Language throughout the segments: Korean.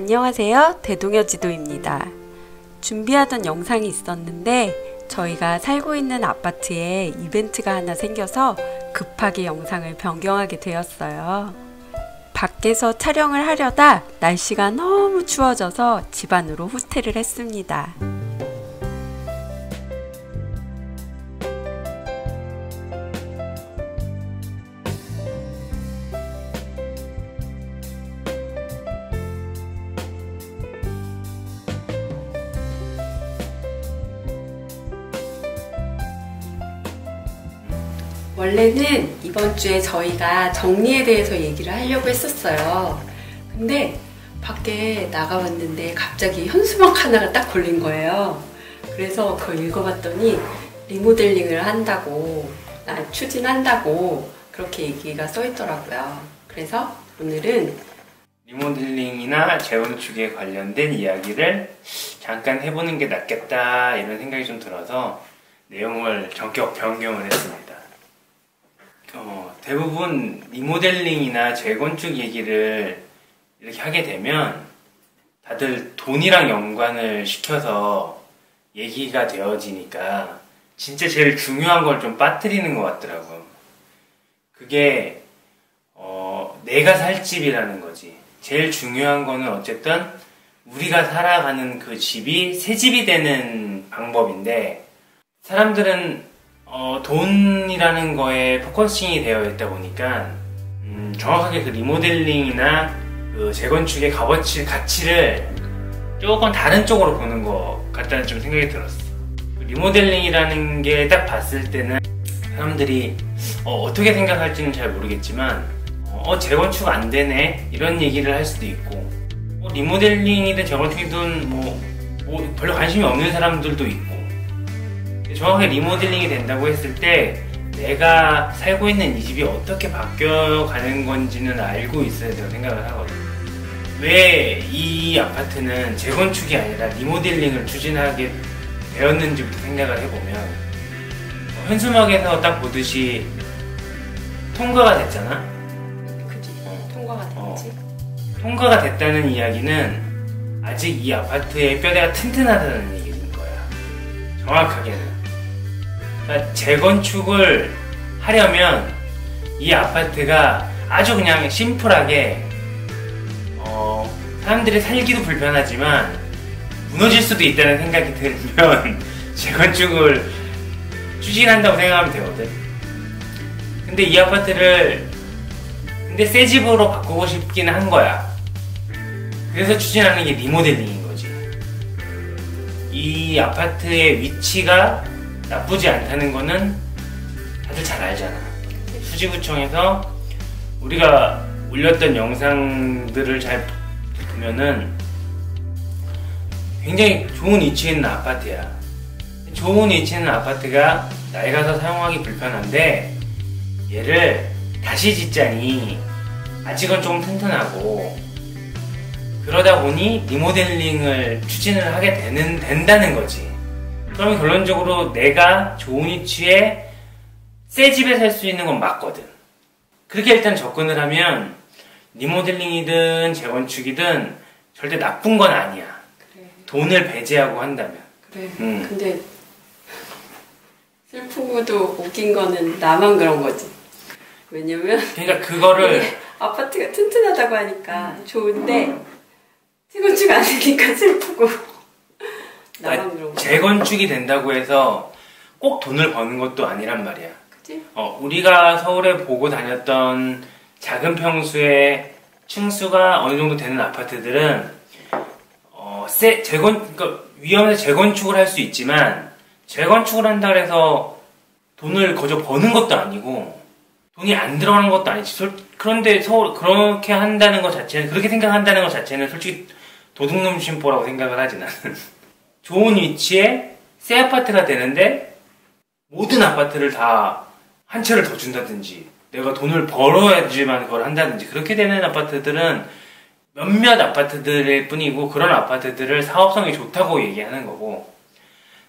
안녕하세요. 대동여지도입니다. 준비하던 영상이 있었는데 저희가 살고 있는 아파트에 이벤트가 하나 생겨서 급하게 영상을 변경하게 되었어요. 밖에서 촬영을 하려다 날씨가 너무 추워져서 집 안으로 후퇴를 했습니다. 원래는 이번 주에 저희가 정리에 대해서 얘기를 하려고 했었어요. 근데 밖에 나가봤는데 갑자기 현수막 하나가 딱 걸린 거예요. 그래서 그걸 읽어봤더니 리모델링을 한다고, 추진한다고 그렇게 얘기가 써 있더라고요. 그래서 오늘은 리모델링이나 재건축에 관련된 이야기를 잠깐 해보는 게 낫겠다 이런 생각이 좀 들어서 내용을 전격 변경을 했습니다. 대부분 리모델링이나 재건축 얘기를 이렇게 하게 되면 다들 돈이랑 연관을 시켜서 얘기가 되어지니까 진짜 제일 중요한 걸 좀 빠뜨리는 것 같더라고요. 그게 내가 살 집이라는 거지. 제일 중요한 거는 어쨌든 우리가 살아가는 그 집이 새 집이 되는 방법인데, 사람들은 돈이라는 거에 포커싱이 되어 있다 보니까 정확하게 그 리모델링이나 그 재건축의 가치를 조금 다른 쪽으로 보는 것 같다는 좀 생각이 들었어. 리모델링이라는 게 딱 봤을 때는 사람들이 어떻게 생각할지는 잘 모르겠지만 재건축 안 되네 이런 얘기를 할 수도 있고, 리모델링이든 재건축이든 뭐 별로 관심이 없는 사람들도 있고, 정확하게 리모델링이 된다고 했을 때 내가 살고 있는 이 집이 어떻게 바뀌어가는 건지는 알고 있어야 된다고 생각을 하거든요. 왜 이 아파트는 재건축이 아니라 리모델링을 추진하게 되었는지부터 생각을 해보면, 현수막에서 딱 보듯이 통과가 됐잖아? 그치, 통과가 됐지. 통과가 됐다는 이야기는 아직 이 아파트의 뼈대가 튼튼하다는 얘기인 거야. 정확하게는. 그러니까 재건축을 하려면 이 아파트가 아주 그냥 심플하게 사람들이 살기도 불편하지만 무너질 수도 있다는 생각이 들면 재건축을 추진한다고 생각하면 되거든. 근데 이 아파트를 새 집으로 바꾸고 싶기는 한 거야. 그래서 추진하는 게 리모델링인 거지. 이 아파트의 위치가 나쁘지 않다는 거는 다들 잘 알잖아. 수지구청에서 우리가 올렸던 영상들을 잘 보면은 굉장히 좋은 위치에 있는 아파트야. 좋은 위치에 있는 아파트가 낡아서 사용하기 불편한데 얘를 다시 짓자니 아직은 좀 튼튼하고, 그러다 보니 리모델링을 추진을 하게 된다는 거지. 그러면 결론적으로 내가 좋은 위치에 새 집에 살 수 있는 건 맞거든. 그렇게 일단 접근을 하면 리모델링이든 재건축이든 절대 나쁜 건 아니야. 그래. 돈을 배제하고 한다면. 그래. 근데 슬프고도 웃긴 거는 나만 그런 거지. 왜냐면 그러니까 그거를 아파트가 튼튼하다고 하니까 좋은데 재건축 안 되니까 슬프고 나만 그런 거. 재건축이 된다고 해서 꼭 돈을 버는 것도 아니란 말이야. 그치? 우리가 서울에 보고 다녔던 작은 평수의 층수가 어느 정도 되는 아파트들은 그러니까 위험해서 재건축을 할 수 있지만, 재건축을 한다 해서 돈을 거저 버는 것도 아니고 돈이 안 들어가는 것도 아니지. 그런데 서울 그렇게 한다는 것 자체는, 그렇게 생각한다는 것 자체는 솔직히 도둑놈 심보라고 생각을 하지 나는. 좋은 위치에 새 아파트가 되는데 모든 아파트를 다 한 채를 더 준다든지, 내가 돈을 벌어야지만 그걸 한다든지, 그렇게 되는 아파트들은 몇몇 아파트들일 뿐이고, 그런 아파트들을 사업성이 좋다고 얘기하는 거고,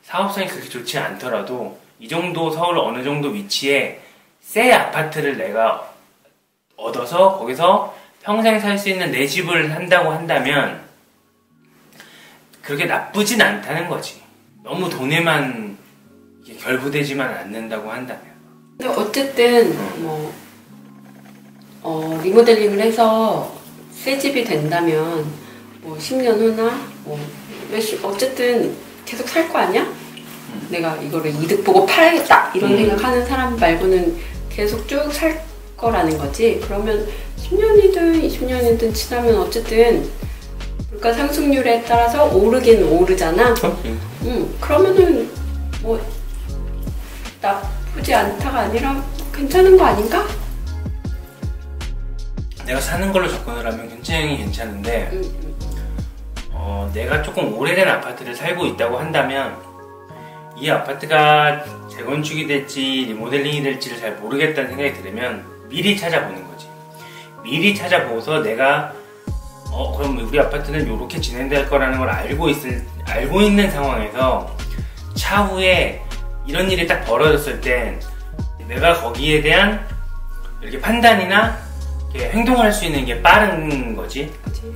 사업성이 그렇게 좋지 않더라도 이 정도 서울 어느 정도 위치에 새 아파트를 내가 얻어서 거기서 평생 살 수 있는 내 집을 한다고 한다면 그렇게 나쁘진 않다는 거지. 너무 돈에만 이게 결부되지만 않는다고 한다면. 근데 어쨌든 리모델링을 해서 새 집이 된다면 뭐 10년 후나 어쨌든 계속 살 거 아니야? 내가 이거를 이득 보고 팔아야겠다 이런 생각하는 사람 말고는 계속 쭉 살 거라는 거지. 그러면 10년이든 20년이든 지나면 어쨌든 물가 상승률에 따라서 오르긴 오르잖아. 그러면은 뭐 나쁘지 않다가 아니라 괜찮은 거 아닌가? 내가 사는 걸로 접근을 하면 굉장히 괜찮은데 내가 조금 오래된 아파트를 살고 있다고 한다면 이 아파트가 재건축이 될지 리모델링이 될지를 잘 모르겠다는 생각이 들으면 미리 찾아보는 거지. 미리 찾아보고서 내가 그럼 우리 아파트는 이렇게 진행될 거라는 걸 알고 있는 상황에서 차후에 이런 일이 딱 벌어졌을 땐 내가 거기에 대한 이렇게 판단이나 이렇게 행동할 수 있는 게 빠른 거지. 그치.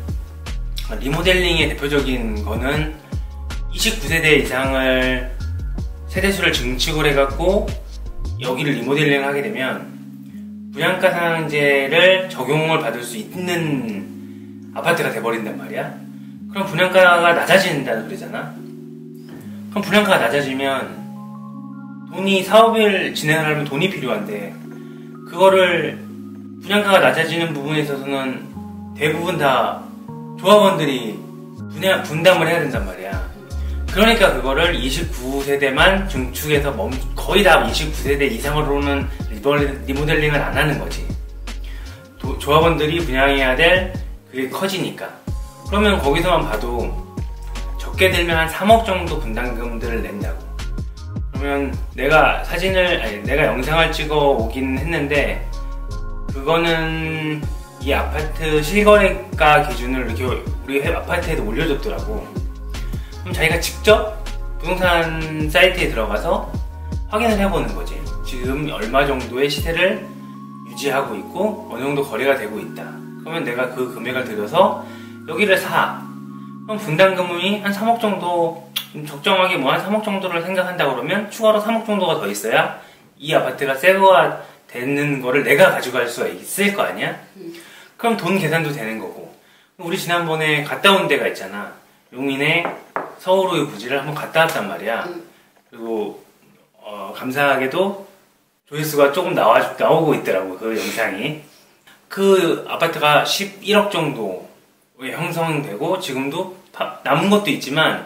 리모델링의 대표적인 거는 29세대 이상을 세대수를 증축을 해갖고 여기를 리모델링을 하게 되면 분양가 상한제를 적용을 받을 수 있는 아파트가 돼버린단 말이야. 그럼 분양가가 낮아진다는 소리잖아. 그럼 분양가가 낮아지면 사업을 진행하려면 돈이 필요한데 그거를 분양가가 낮아지는 부분에 있어서는 대부분 다 조합원들이 분담을 해야 된단 말이야. 그러니까 그거를 29세대만 증축해서 거의 다 29세대 이상으로는 리모델링을 안 하는 거지. 조합원들이 분양해야 될 그게 커지니까. 그러면 거기서만 봐도 적게 들면 한 3억 정도 분담금들을 낸다고. 그러면 내가 영상을 찍어 오긴 했는데 그거는 이 아파트 실거래가 기준을 이렇게 우리 아파트에도 올려줬더라고. 그럼 자기가 직접 부동산 사이트에 들어가서 확인을 해보는 거지. 지금 얼마 정도의 시세를 유지하고 있고 어느 정도 거래가 되고 있다. 그러면 내가 그 금액을 들여서 여기를 사. 그럼 분담금이 한 3억 정도, 적정하게 뭐 한 3억 정도를 생각한다 그러면 추가로 3억 정도가 더 있어야 이 아파트가 새거가 되는 거를 내가 가져갈 수가 있을 거 아니야? 그럼 돈 계산도 되는 거고. 우리 지난번에 갔다 온 데가 있잖아. 용인의 서울의 부지를 한번 갔다 왔단 말이야. 그리고 감사하게도 조회수가 조금 나오고 있더라고, 그 영상이. 그 아파트가 11억 정도에 형성되고 지금도 남은 것도 있지만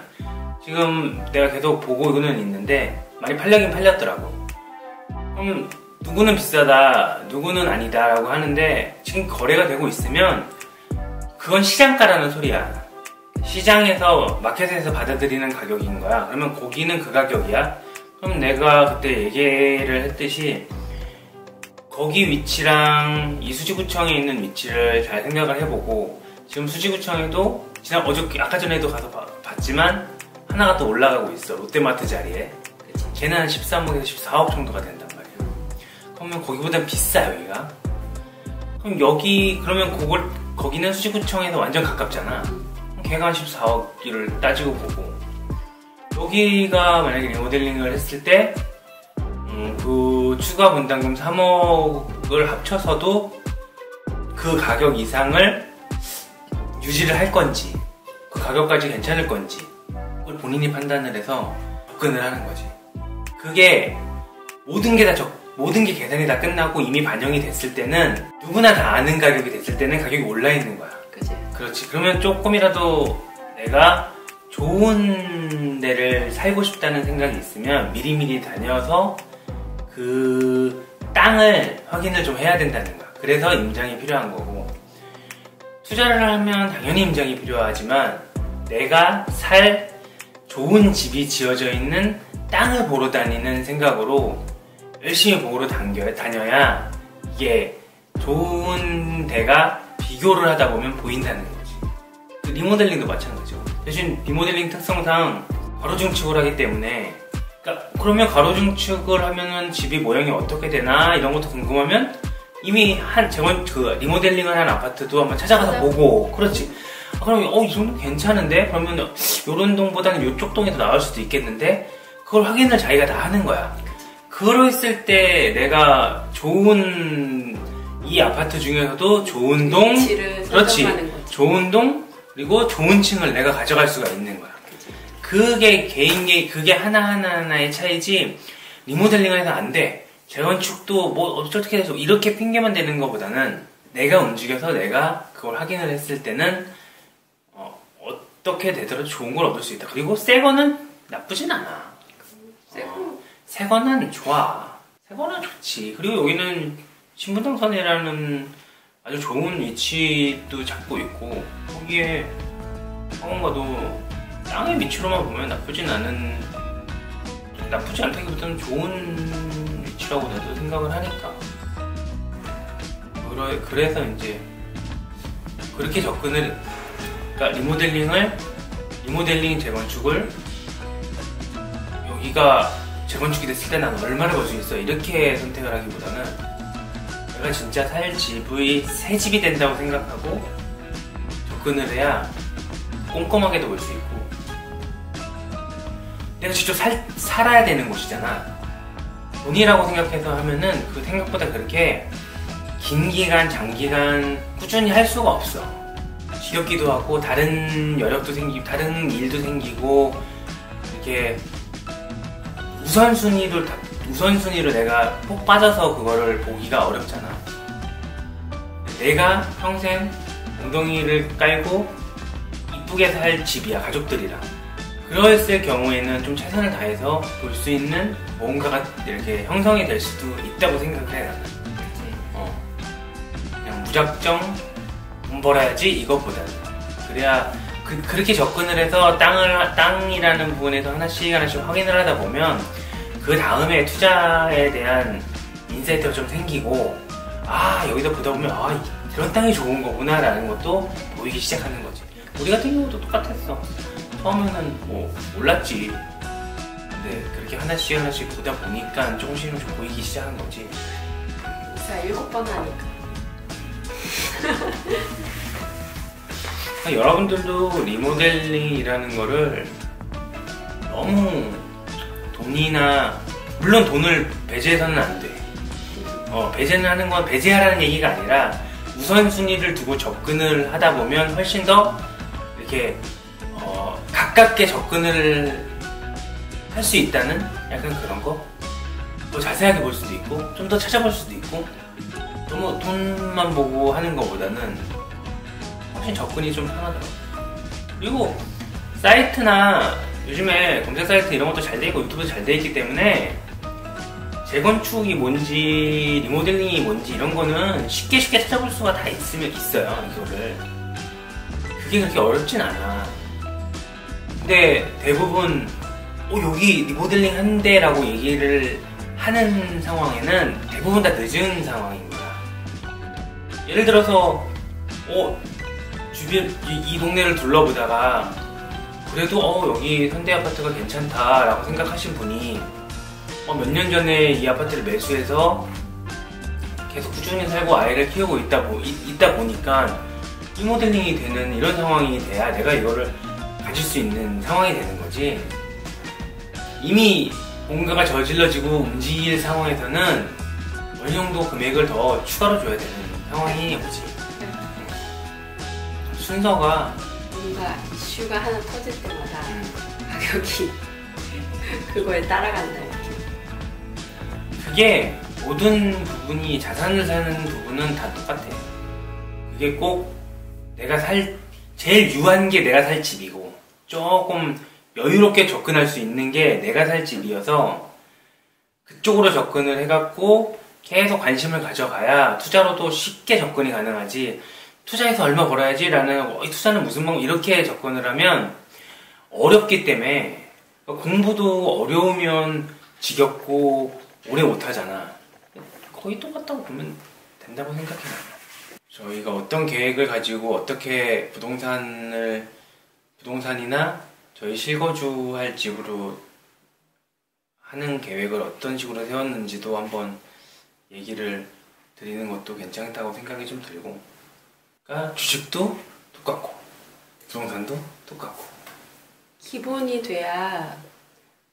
지금 내가 계속 보고는 있는데 많이 팔려긴 팔렸더라고. 그럼 누구는 비싸다, 누구는 아니다 라고 하는데 지금 거래가 되고 있으면 그건 시장가라는 소리야. 시장에서, 마켓에서 받아들이는 가격인 거야. 그러면 거기는 그 가격이야. 그럼 내가 그때 얘기를 했듯이 거기 위치랑 이 수지구청에 있는 위치를 잘 생각을 해보고 지금 수지구청에도 아까 전에도 가서 봤지만 하나가 또 올라가고 있어. 롯데마트 자리에. 걔는 한 13억에서 14억 정도가 된단 말이야. 그러면 거기보단 비싸, 여기가. 그러면 거기는 수지구청에서 완전 가깝잖아. 걔가 한 14억을 따지고 보고 여기가 만약에 리모델링을 했을 때 그 추가 분담금 3억을 합쳐서도 그 가격 이상을 유지를 할 건지 그 가격까지 괜찮을 건지 그걸 본인이 판단을 해서 접근을 하는 거지. 그게 모든 게 계산이 다 끝나고 이미 반영이 됐을 때는 누구나 다 아는 가격이 됐을 때는 가격이 올라 있는 거야. 그렇지. 그러면 조금이라도 내가 좋은 데를 살고 싶다는 생각이 있으면 미리미리 다녀서 그 땅을 확인을 좀 해야 된다는 거야. 그래서 임장이 필요한 거고, 투자를 하면 당연히 임장이 필요하지만 내가 살 좋은 집이 지어져 있는 땅을 보러 다니는 생각으로 열심히 보러 다녀야 이게 좋은 데가 비교를 하다 보면 보인다는 거지. 그 리모델링도 마찬가지고. 대신 리모델링 특성상 가로중축을 하기 때문에 그러면 가로중축을 하면은 집이 모양이 어떻게 되나 이런 것도 궁금하면 이미 리모델링을 한 아파트도 한번 찾아가서 보고. 그렇지. 그럼 이 정도 괜찮은데? 그러면 요런 동보다는 요쪽 동이 더 나을 수도 있겠는데? 그걸 확인을 자기가 다 하는 거야. 그랬을 때 내가 좋은 이 아파트 중에서도 좋은 동, 그렇지, 좋은 동 그리고 좋은 층을 내가 가져갈 수가 있는 거야. 그게 그게 하나하나의 차이지. 리모델링을 해서 안 돼, 재건축도 뭐 어떻게 해서 이렇게 핑계만 대는 것보다는 내가 움직여서 내가 그걸 확인을 했을 때는 어떻게 되더라도 좋은 걸 얻을 수 있다. 그리고 새 거는 나쁘진 않아. 새 거는 좋아. 새 거는 좋지. 그리고 여기는 신분당선이라는 아주 좋은 위치도 잡고 있고, 거기에 학원가도 땅의 위치로만 보면 나쁘지 않다기보다는 좋은 위치라고 나도 생각을 하니까. 그래서 이제 그렇게 접근을, 그러니까 리모델링 재건축을 여기가 재건축이 됐을 때 난 얼마나 벌 수 있어 이렇게 선택을 하기보다는 내가 진짜 살 집의 새 집이 된다고 생각하고 접근을 해야 꼼꼼하게도 볼 수 있고, 내가 직접 살아야 되는 곳이잖아. 돈이라고 생각해서 하면은 그 생각보다 그렇게 긴 기간, 장기간 꾸준히 할 수가 없어. 지겹기도 하고 다른 여력도 생기고 다른 일도 생기고, 이렇게 우선순위로 내가 폭 빠져서 그거를 보기가 어렵잖아. 내가 평생 엉덩이를 깔고 이쁘게 살 집이야, 가족들이랑. 그랬을 경우에는 좀 최선을 다해서 볼 수 있는 뭔가가 이렇게 형성이 될 수도 있다고 생각을 해, 나는. 그냥 무작정 돈 벌어야지 이것보다는. 그래야 그렇게 접근을 해서 땅이라는 부분에서 하나씩 확인을 하다 보면 그 다음에 투자에 대한 인사이트가 좀 생기고, 여기다 보다 보면 이런 땅이 좋은 거구나 라는 것도 보이기 시작하는 거지. 우리 같은 경우도 똑같았어. 처음에는 뭐 몰랐지. 근데 그렇게 하나씩 보다 보니까 조금씩 보이기 시작한 거지. 자, 7번 하니까. 여러분들도 리모델링이라는 거를 너무 돈이나, 물론 돈을 배제해서는 안 돼. 배제는 하는 건 배제하라는 얘기가 아니라 우선순위를 두고 접근을 하다 보면 훨씬 더 이렇게 가깝게 접근을 할 수 있다는 약간 그런 거. 더 자세하게 볼 수도 있고 좀 더 찾아볼 수도 있고, 너무 돈만 보고 하는 것보다는 훨씬 접근이 좀 편하더라고요. 그리고 사이트나 요즘에 검색 사이트 이런 것도 잘 돼 있고 유튜브도 잘 돼 있기 때문에 재건축이 뭔지 리모델링이 뭔지 이런 거는 쉽게 찾아볼 수가 다 있어요, 이거를. 그게 그렇게 어렵진 않아. 근데 대부분 여기 리모델링 한대 라고 얘기를 하는 상황에는 대부분 다 늦은 상황인 거야. 예를 들어서 주변 이 동네를 둘러보다가 그래도 여기 현대아파트가 괜찮다 라고 생각하신 분이 몇 년 전에 이 아파트를 매수해서 계속 꾸준히 살고 아이를 키우고 있다 보니까 리모델링이 되는 이런 상황이 돼야 내가 이거를 가질 수 있는 상황이 되는 거지. 이미 뭔가가 저질러지고 움직일 상황에서는 어느 정도 금액을 더 추가로 줘야 되는 상황이 오지. 순서가 뭔가 이슈가 하나 터질 때마다 가격이 그거에 따라간다, 이렇게. 그게 모든 부분이, 자산을 사는 부분은 다 똑같아. 그게 꼭 제일 유한 게 내가 살 집이고, 조금 여유롭게 접근할 수 있는 게 내가 살 집이어서 그쪽으로 접근을 해갖고 계속 관심을 가져가야 투자로도 쉽게 접근이 가능하지. 투자해서 얼마 벌어야지 라는, 투자는 무슨 방법, 이렇게 접근을 하면 어렵기 때문에, 공부도 어려우면 지겹고 오래 못하잖아. 거의 똑같다고 보면 된다고 생각해. 저희가 어떤 계획을 가지고 어떻게 부동산이나 저희 실거주할 집으로 하는 계획을 어떤 식으로 세웠는지도 한번 얘기를 드리는 것도 괜찮다고 생각이 좀 들고, 그러니까 주식도 똑같고 부동산도 똑같고. 기본이 돼야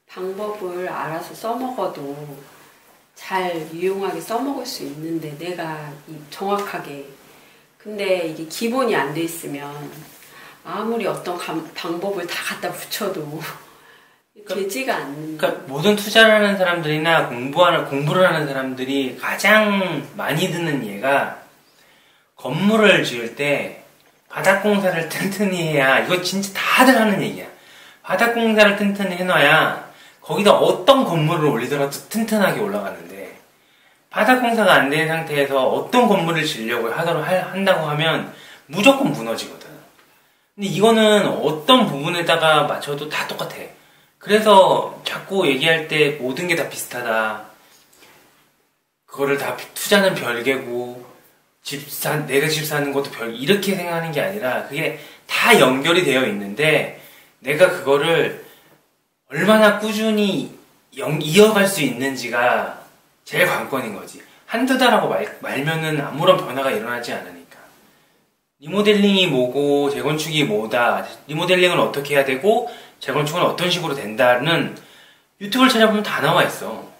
방법을 알아서 써먹어도 잘 유용하게 써먹을 수 있는데 내가 정확하게. 근데 이게 기본이 안 돼 있으면 아무리 어떤 방법을 다 갖다 붙여도 되지가 않는. 그러니까 모든 투자를 하는 사람들이나 공부를 하는 사람들이 가장 많이 듣는 예가 건물을 지을 때 바닥공사를 튼튼히 해야, 이거 진짜 다들 하는 얘기야. 바닥공사를 튼튼히 해놔야 거기다 어떤 건물을 올리더라도 튼튼하게 올라가는데, 바닥공사가 안 된 상태에서 어떤 건물을 지으려고 한다고 하면 무조건 무너지거든. 근데 이거는 어떤 부분에다가 맞춰도 다 똑같아. 그래서 자꾸 얘기할 때 모든 게 다 비슷하다. 그거를 다 투자는 별개고, 내가 집 사는 것도 이렇게 생각하는 게 아니라 그게 다 연결이 되어 있는데 내가 그거를 얼마나 꾸준히 이어갈 수 있는지가 제일 관건인 거지. 한두 달하고 말면은 아무런 변화가 일어나지 않으니까. 리모델링이 뭐고 재건축이 뭐다, 리모델링은 어떻게 해야 되고 재건축은 어떤 식으로 된다는 유튜브를 찾아보면 다 나와 있어.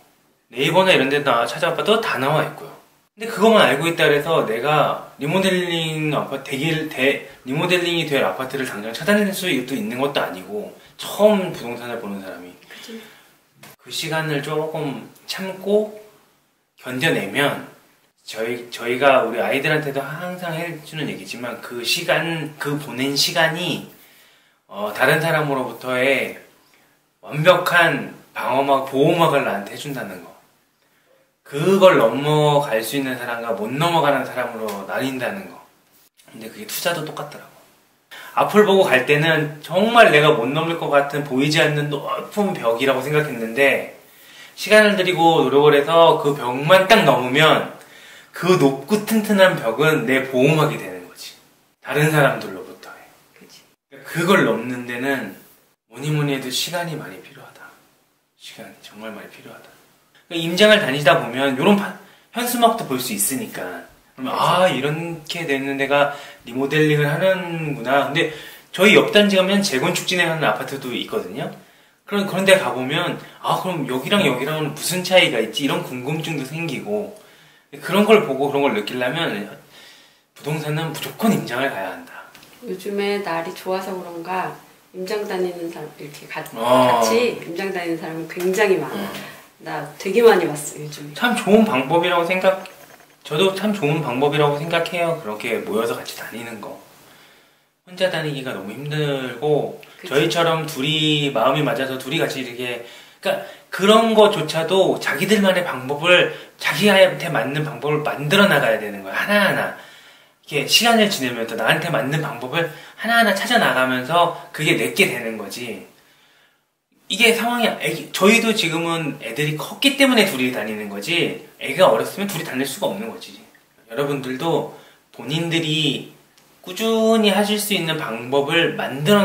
네이버나 이런 데 찾아봐도 다 나와 있고요. 근데 그것만 알고 있다 그래서 내가 리모델링이 될 아파트를 당장 찾아낼 수도 있는 것도 아니고, 처음 부동산을 보는 사람이 그치. 그 시간을 조금 참고 견뎌내면, 저희가 우리 아이들한테도 항상 해주는 얘기지만 그 보낸 시간이 다른 사람으로부터의 완벽한 방어막, 보호막을 나한테 해준다는 거. 그걸 넘어갈 수 있는 사람과 못 넘어가는 사람으로 나뉜다는 거. 근데 그게 투자도 똑같더라고. 앞을 보고 갈 때는 정말 내가 못 넘을 것 같은 보이지 않는 높은 벽이라고 생각했는데, 시간을 들이고 노력을 해서 그 벽만 딱 넘으면 그 높고 튼튼한 벽은 내 보호막이 되는 거지. 다른 사람들로부터의. 그치. 그걸 넘는 데는 뭐니 해도 시간이 많이 필요하다. 시간이 정말 많이 필요하다. 임장을 다니다 보면 이런 현수막도 볼 수 있으니까, 그러면 이렇게 되는 데가 리모델링을 하는구나. 근데 저희 옆 단지 가면 재건축 진행하는 아파트도 있거든요. 그런 데 가보면 그럼 여기랑 여기랑은 무슨 차이가 있지, 이런 궁금증도 생기고, 그런 걸 보고 그런 걸 느끼려면 부동산은 무조건 임장을 가야 한다. 요즘에 날이 좋아서 그런가 임장 다니는 사람 이렇게 같이 임장 다니는 사람은 굉장히 많아. 나 되게 많이 봤어 요즘에. 참 좋은 방법이라고 저도 참 좋은 방법이라고 생각해요. 그렇게 모여서 같이 다니는 거. 혼자 다니기가 너무 힘들고, 그치? 저희처럼 둘이 마음이 맞아서 둘이 같이 이렇게, 그러니까 그런 거조차도 자기들만의 방법을, 자기한테 맞는 방법을 만들어 나가야 되는 거야. 하나하나. 이렇게 시간을 지내면서 나한테 맞는 방법을 하나하나 찾아 나가면서 그게 내게 되는 거지. 이게 상황이, 저희도 지금은 애들이 컸기 때문에 둘이 다니는 거지, 애가 어렸으면 둘이 다닐 수가 없는 거지. 여러분들도 본인들이 꾸준히 하실 수 있는 방법을 만들어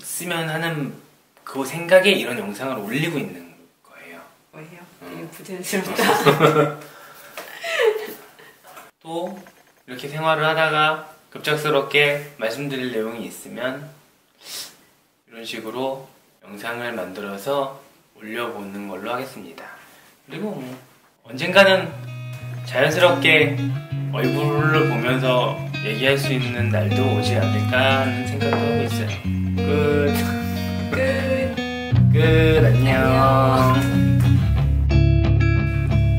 쓰면 하는 그 생각에 이런 영상을 올리고 있는 거예요. 뭐예요? 되게 부자연스럽다. 또 이렇게 생활을 하다가 급작스럽게 말씀드릴 내용이 있으면 이런 식으로 영상을 만들어서 올려보는 걸로 하겠습니다. 그리고 언젠가는 자연스럽게 얼굴을 보면서 얘기할 수 있는 날도 오지 않을까 하는 생각도 하고 있어요. 끝. 안녕.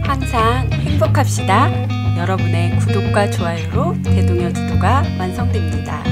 항상 행복합시다. 여러분의 구독과 좋아요로 대동여 지도가 완성됩니다.